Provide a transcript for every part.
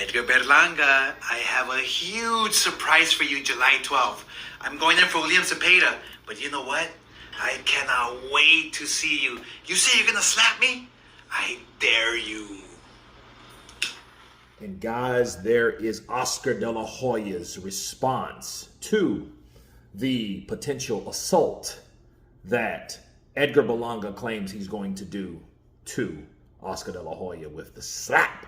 Edgar Berlanga, I have a huge surprise for you July 12th. I'm going in for William Cepeda, but you know what? I cannot wait to see you. You say you're gonna slap me? I dare you. And guys, there is Oscar Delahoya's response to the potential assault that Edgar Berlanga claims he's going to do to Oscar Delahoya with the slap.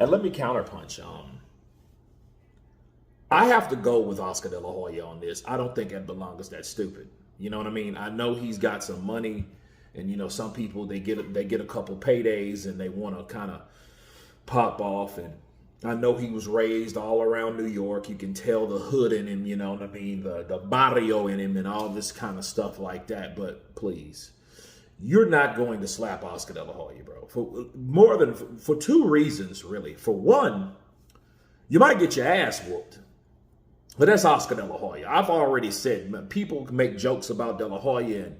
And let me counterpunch. I have to go with Oscar Delahoya on this. I don't think Ed Berlanga's that stupid. You know what I mean? I know he's got some money, and you know some people they get a couple paydays and they want to kind of pop off. And I know he was raised all around New York. You can tell the hood in him. You know what I mean? The barrio in him and all this kind of stuff like that. But please, you're not going to slap Oscar Delahoya, bro. For two reasons, really. For one, you might get your ass whooped. But that's Oscar Delahoya. I've already said, people make jokes about Delahoya and,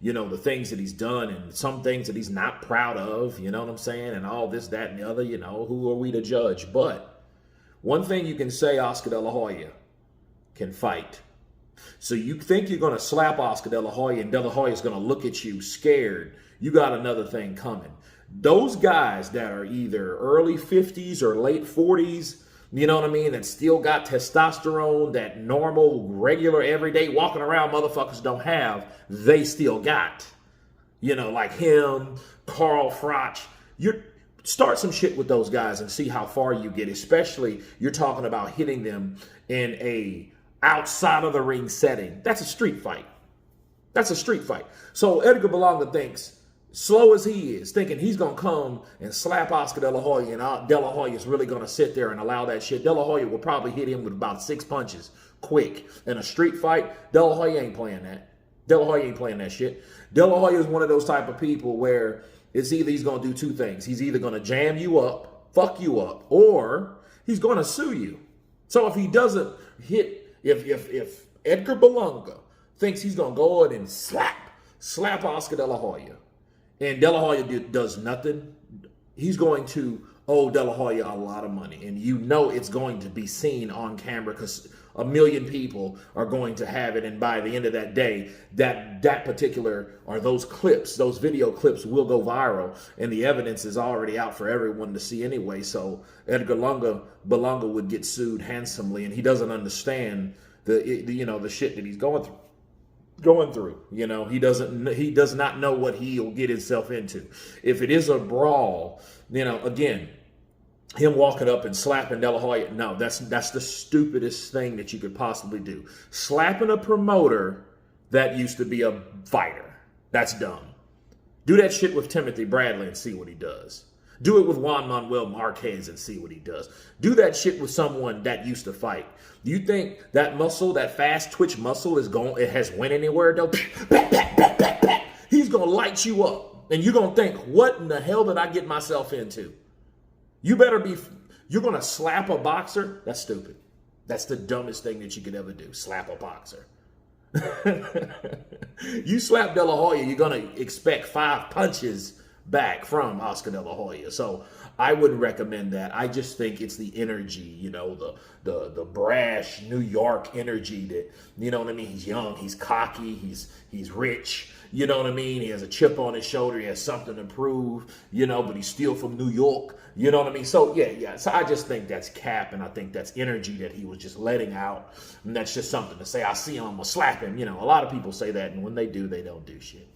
you know, the things that he's done and some things that he's not proud of, you know what I'm saying? And all this, that, and the other, you know, who are we to judge? But one thing you can say, Oscar Delahoya can fight. So you think you're going to slap Oscar Delahoya and Delahoya is going to look at you scared. You got another thing coming. Those guys that are either early 50s or late 40s, you know what I mean, that still got testosterone that normal, regular, everyday walking around motherfuckers don't have, they still got. You know, like him, Carl Froch. You start some shit with those guys and see how far you get, especially you're talking about hitting them in a outside of the ring setting. That's a street fight. That's a street fight. So Edgar Berlanga thinks, slow as he is, thinking he's going to come and slap Oscar Delahoya, and Delahoya is really going to sit there and allow that shit. Delahoya will probably hit him with about 6 punches quick. In a street fight, Delahoya ain't playing that. Delahoya ain't playing that shit. Delahoya is one of those type of people where it's either he's going to do two things. He's either going to jam you up, fuck you up, or he's going to sue you. So if he doesn't hit, if Edgar Berlanga thinks he's going to go ahead and slap Oscar Delahoya, and Delahoya does nothing, he's going to owe Delahoya a lot of money. And you know it's going to be seen on camera because 1 million people are going to have it. And by the end of that day, that particular, or those clips, those video clips will go viral. And the evidence is already out for everyone to see anyway. So Edgar Berlanga would get sued handsomely. And he doesn't understand the shit that he's going through. You know, he does not know what he'll get himself into. If it is a brawl, you know, again, him walking up and slapping Delahoya, no, that's the stupidest thing that you could possibly do. Slapping a promoter that used to be a fighter, that's dumb. Do that shit with Timothy Bradley and see what he does. Do it with Juan Manuel Marquez and see what he does. Do that shit with someone that used to fight. Do you think that muscle, that fast twitch muscle it has went anywhere though? He's going to light you up. And you're going to think, what in the hell did I get myself into? You're going to slap a boxer? That's stupid. That's the dumbest thing that you could ever do. Slap a boxer. You slap Delahoya, you're going to expect 5 punches back from Oscar Delahoya. So I wouldn't recommend that. I just think it's the energy, you know, the brash New York energy that, you know what I mean? He's young, he's cocky, he's rich, you know what I mean? He has a chip on his shoulder, he has something to prove, you know, but he's still from New York, you know what I mean? So yeah. So I just think that's cap, and I think that's energy that he was just letting out. And that's just something to say, I see him, I'm gonna slap him. You know, a lot of people say that, and when they do, they don't do shit.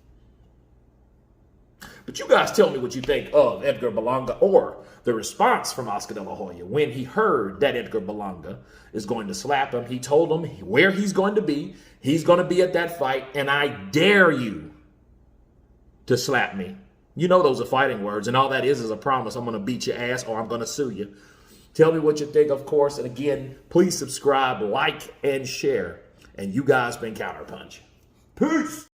But you guys tell me what you think of Edgar Berlanga or the response from Oscar Delahoya when he heard that Edgar Berlanga is going to slap him. He told him where he's going to be. He's going to be at that fight, and I dare you to slap me. You know those are fighting words, and all that is a promise. I'm going to beat your ass or I'm going to sue you. Tell me what you think, of course. And again, please subscribe, like, and share. And you guys been Counterpunch. Peace.